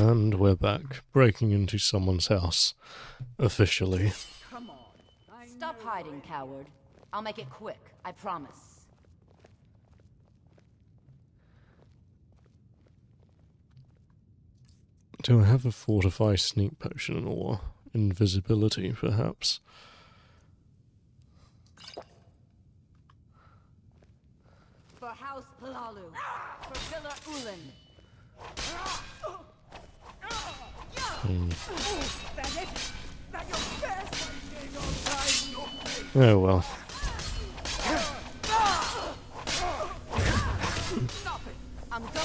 And we're back, breaking into someone's house. Officially. Come on. Stop hiding, coward. I'll make it quick, I promise. Do I have a fortify sneak potion or invisibility, perhaps? For House Palalu. For Villa Ulan. Oh well. Stop it! I'm going.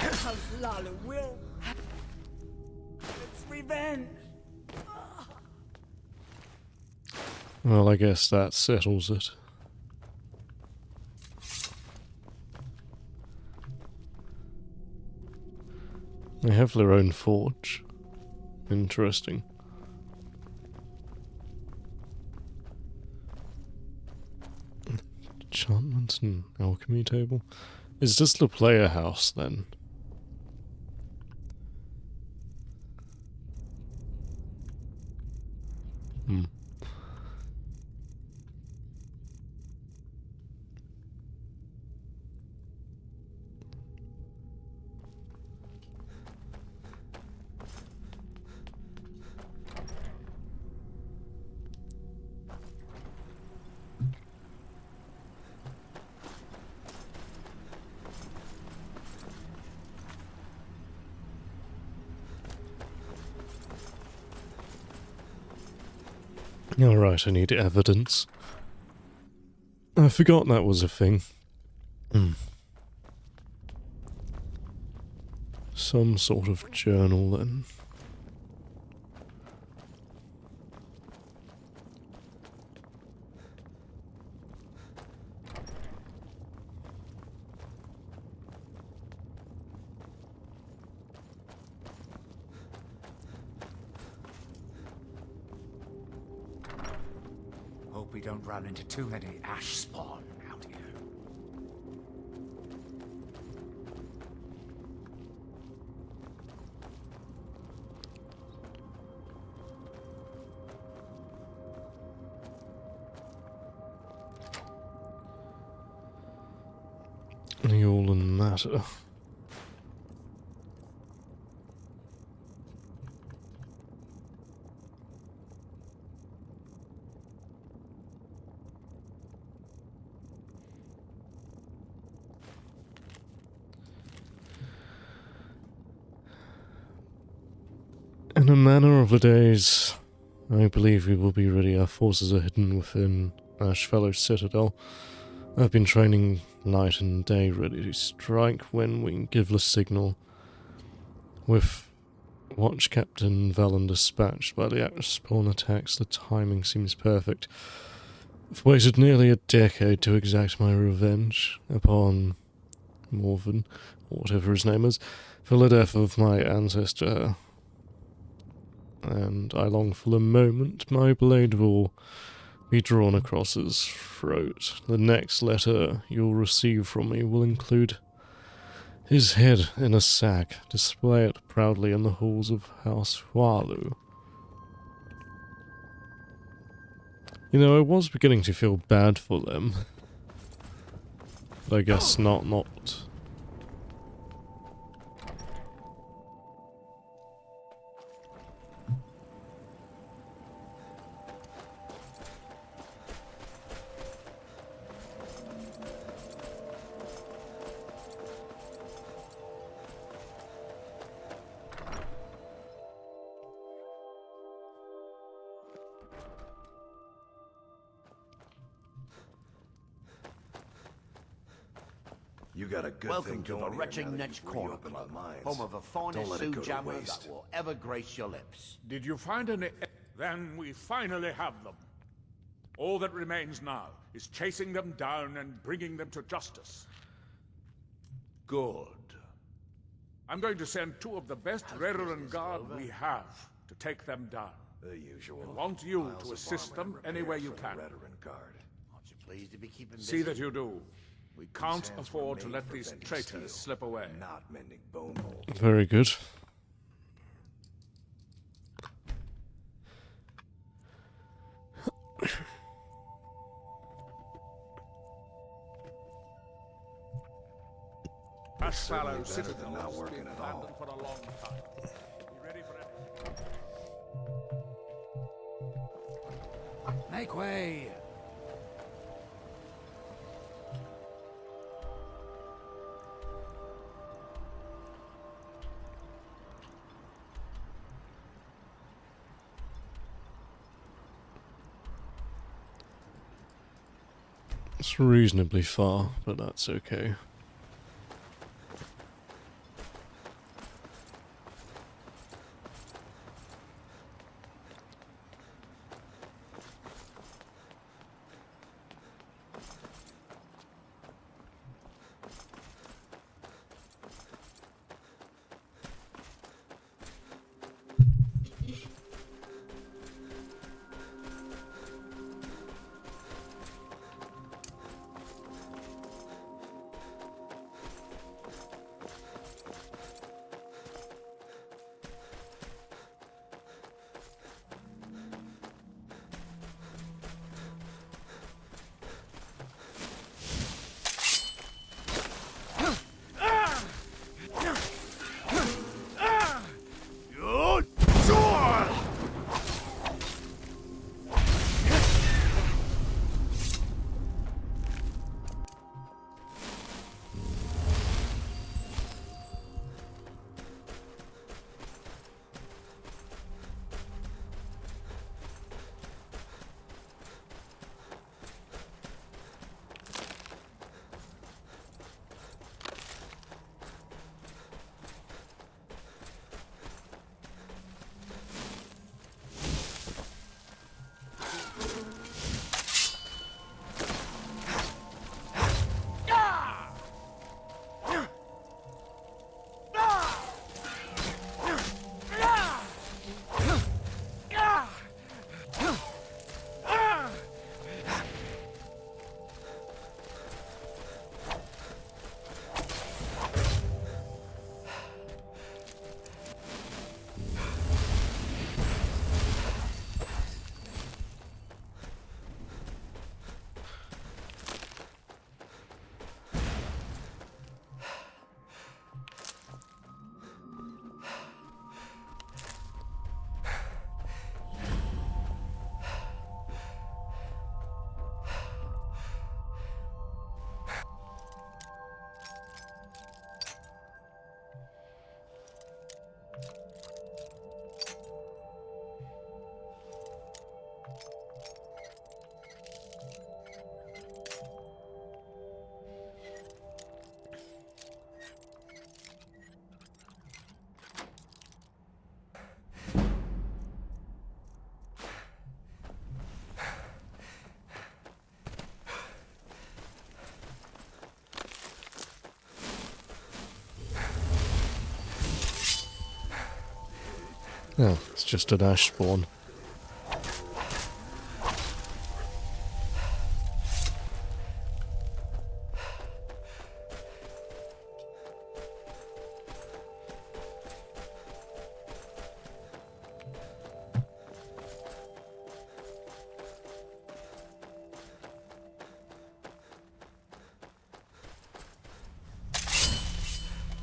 House Lalu will. It's revenge. Well, I guess that settles it. They have their own forge. Interesting. Enchantment and alchemy table. Is this the player house then? Alright, I need evidence. I forgot that was a thing. Some sort of journal then. Hope we don't run into too many ash spawn out here. The all-in matter. In a manner of the days, I believe we will be ready. Our forces are hidden within Ashfellow's citadel. I've been training night and day, ready to strike when we give the signal. With Watch Captain Valen dispatched by the spawn attacks, the timing seems perfect. I've waited nearly a decade to exact my revenge upon Morven, or whatever his name is, for the death of my ancestor. And I long for the moment my blade will be drawn across his throat. The next letter you'll receive from me will include his head in a sack. Display it proudly in the halls of House Hualu. You know, I was beginning to feel bad for them. But I guess not. You got a good Welcome thing to the going Retching here now that Netch you've Corner reopened Club, our minds. home of the Don't finest let it go to jammer waste. that will ever grace your lips. Did you find any? Then we finally have them. All that remains now is chasing them down and bringing them to justice. Good. I'm going to send two of the best Reverend Guard we have to take them down. The usual. I want you Miles to of assist armor them and any way repairs you for the can. Veteran Guard. Aren't you pleased to be keeping busy? See that you do. We can't afford to let these traitors slip away. Not mending bone mold. Very good. Ash Fallow better Citadel than not has working been at all. abandoned for a long time. Be ready for anything. Make way! It's reasonably far, but that's okay. Oh, it's just an ash spawn.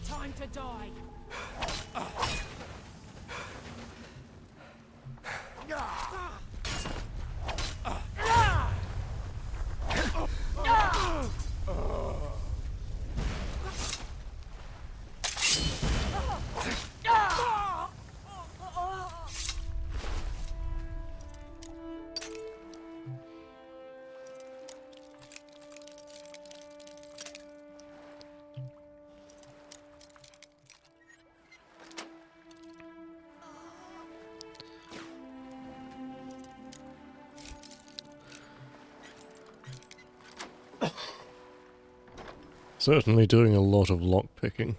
Time to die. Certainly doing a lot of lockpicking.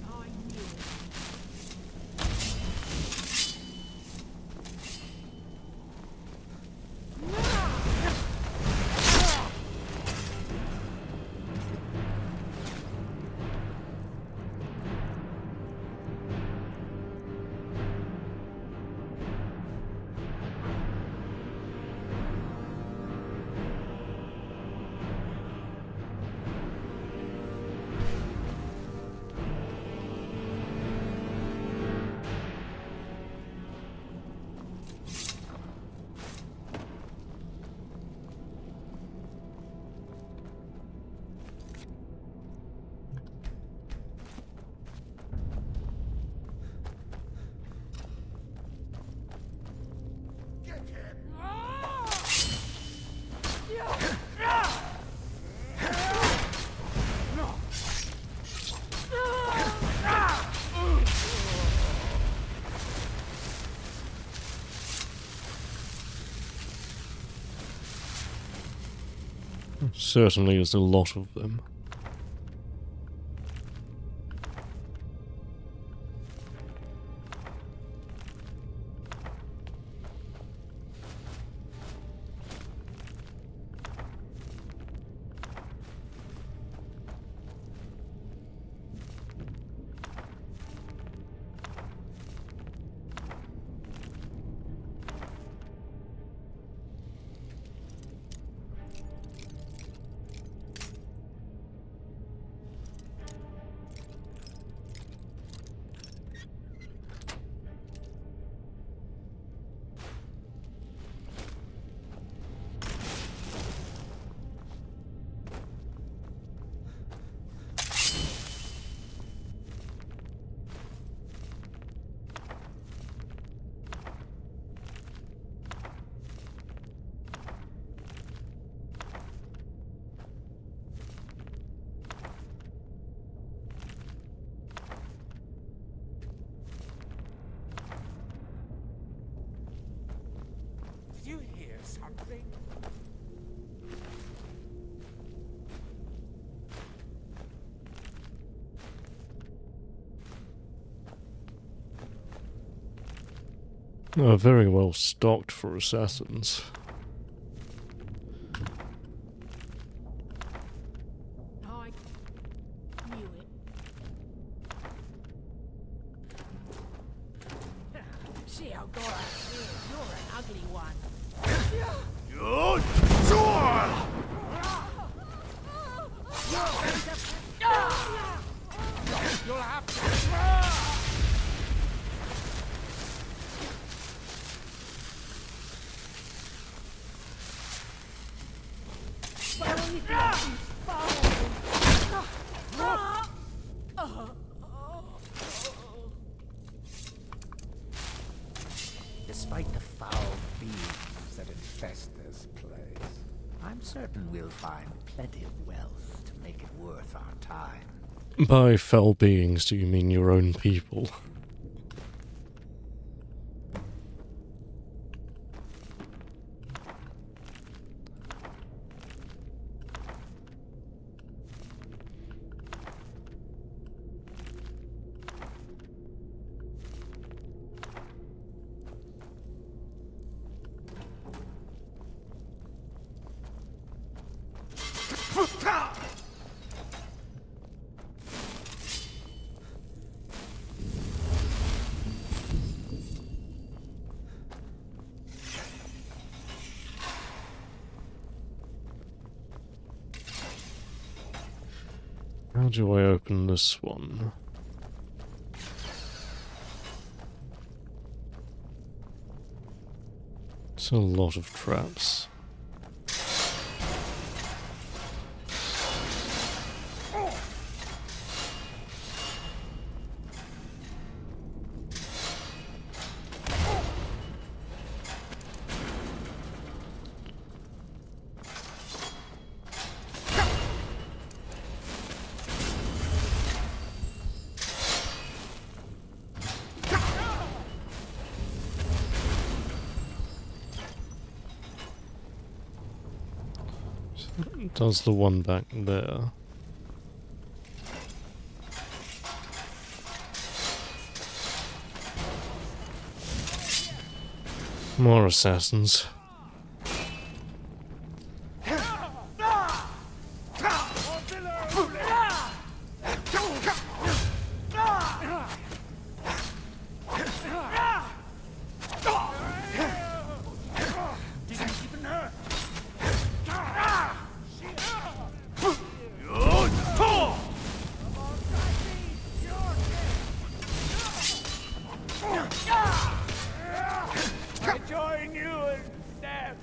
I knew it. Certainly is a lot of them. Did you hear something? Very well stocked for assassins. I knew it. See how God I feel. You're an ugly one. You'll have to. Well, you think you Despite the foul beings that infest this place, I'm certain we'll find plenty of wealth to make it worth our time. By foul beings, do you mean your own people? How do I open this one? It's a lot of traps. Does the one back there. More assassins. I join you in death.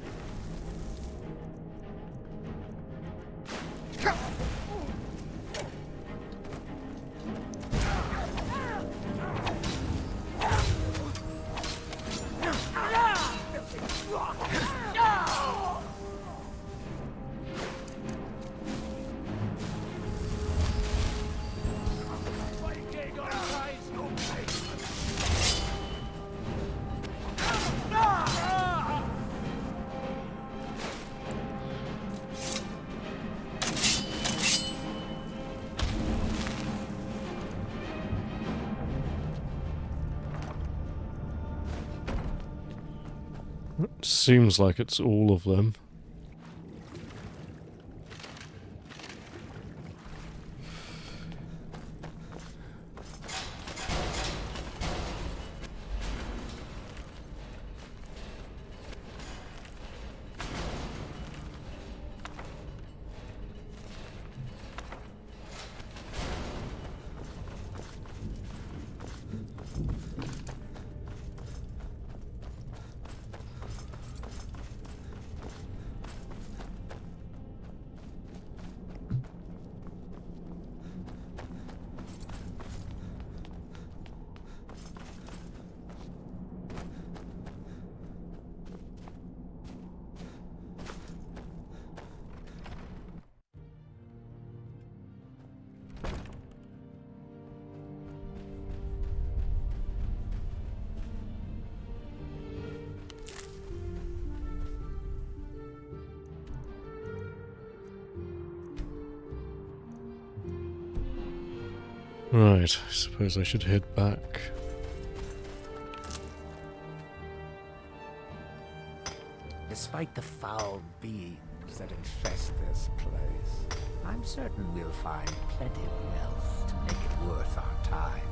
Seems like it's all of them. Right, I suppose I should head back. Despite the foul beings that infest this place, I'm certain we'll find plenty of wealth to make it worth our time.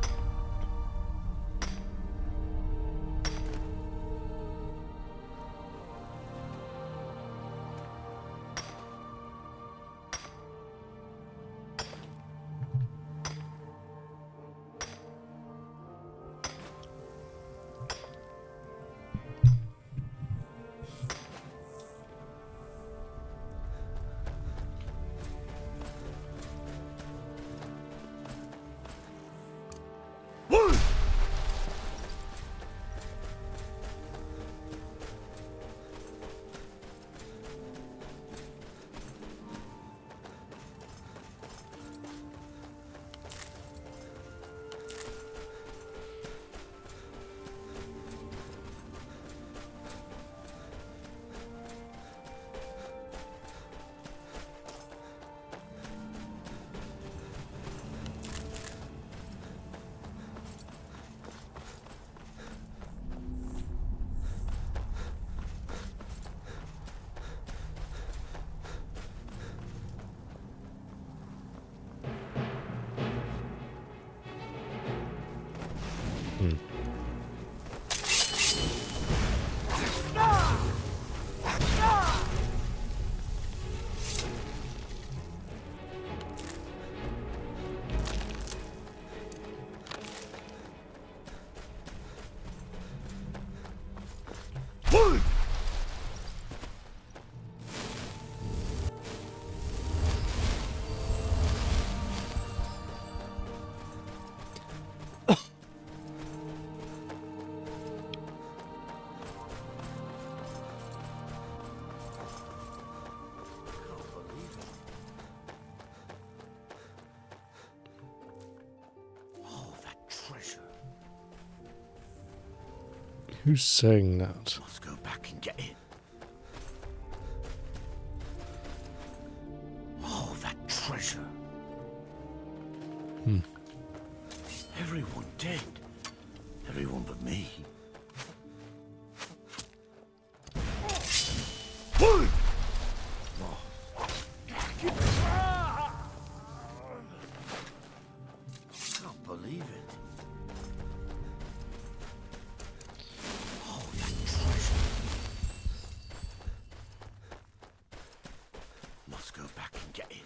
Who's saying that? Let's go back and get it. treasure. Everyone dead. Everyone but me. Can't believe it. Oh, that treasure. Must go back and get it.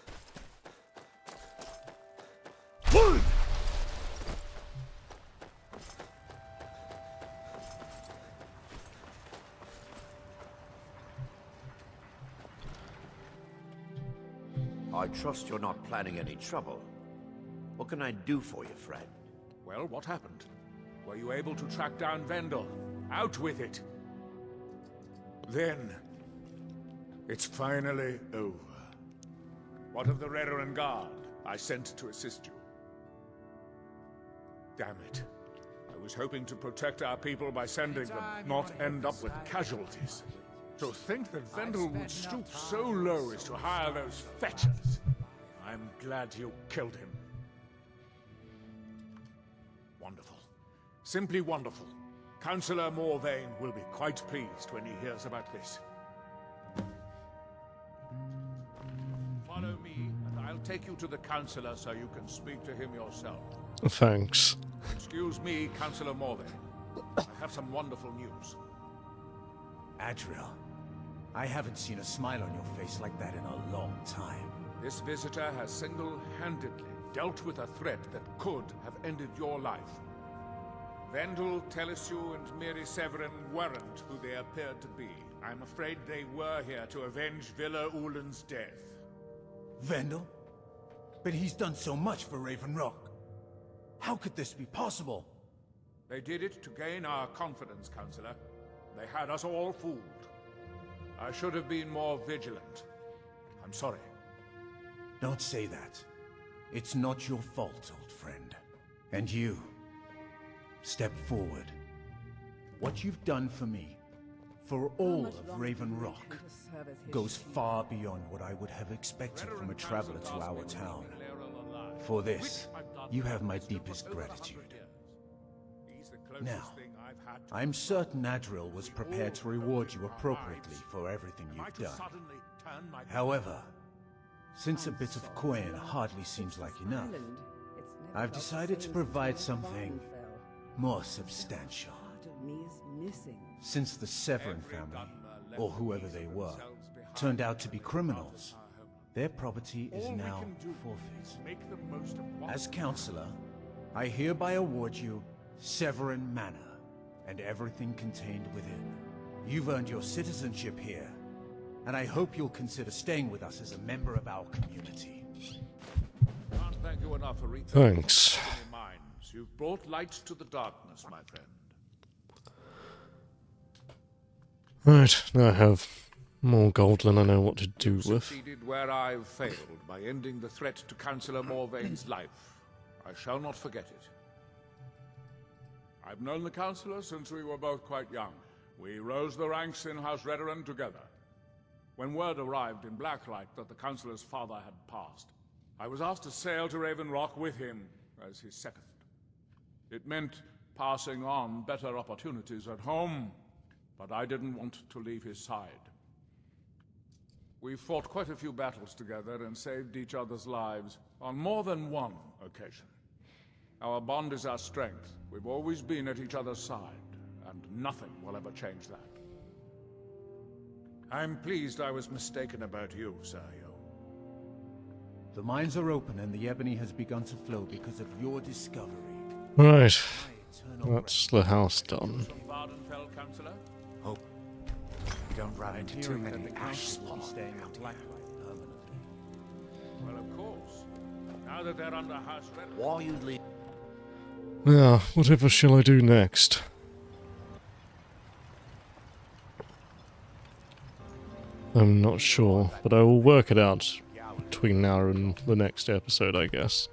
I trust you're not planning any trouble. What can I do for you, friend? Well, what happened? Were you able to track down Vendel? Out with it! Then, it's finally over. What of the Redoran Guard I sent to assist you? Damn it. I was hoping to protect our people by sending them, not end up with casualties. To think that Vendel would stoop so low as to hire those fetchers. I'm glad you killed him. Wonderful. Simply wonderful. Councillor Morvain will be quite pleased when he hears about this. Follow me, and I'll take you to the Councillor so you can speak to him yourself. Thanks. Excuse me, Councillor Morvain. I have some wonderful news. Adriel, I haven't seen a smile on your face like that in a long time. This visitor has single-handedly dealt with a threat that could have ended your life. Vendel, Telesue, and Miri Severin weren't who they appeared to be. I'm afraid they were here to avenge Villa Ulen's death. Vendel? But he's done so much for Raven Rock. How could this be possible? They did it to gain our confidence, Councillor. They had us all fooled. I should have been more vigilant. I'm sorry. Don't say that. It's not your fault, old friend. And you, step forward. What you've done for me, for all of Raven Rock, goes far beyond what I would have expected from a traveler to our town. For this, you have my deepest gratitude. Now, I'm certain Adriel was prepared to reward you appropriately for everything you've done. However, since a bit of coin hardly seems like enough, I've decided to provide something more substantial. Since the Severin family, or whoever they were, turned out to be criminals, their property is now forfeit. As Councillor, I hereby award you Severin Manor, and everything contained within. You've earned your citizenship here, and I hope you'll consider staying with us as a member of our community. Can't thank you enough for Thanks. minds. You've brought light to the darkness, my friend. Right, now I have more gold than I know what to do You've with. succeeded where I've failed by ending the threat to Councillor Morvain's life. I shall not forget it. I've known the Councillor since we were both quite young. We rose the ranks in House Redoran together. When word arrived in Blacklight that the Councillor's father had passed, I was asked to sail to Raven Rock with him as his second. It meant passing on better opportunities at home, but I didn't want to leave his side. We fought quite a few battles together and saved each other's lives on more than one occasion. Our bond is our strength. We've always been at each other's side, and nothing will ever change that. I'm pleased I was mistaken about you, Sergio. The mines are open and the ebony has begun to flow because of your discovery. Right, that's the house done. From Vardenfell, Councillor? Hope we don't run into too Hearing that many the ash council will be spots staying out at here. Blacklight permanently. Well, of course. Now that they're under house Redoran. Why you leave? Now, whatever shall I do next? I'm not sure, but I will work it out between now and the next episode, I guess.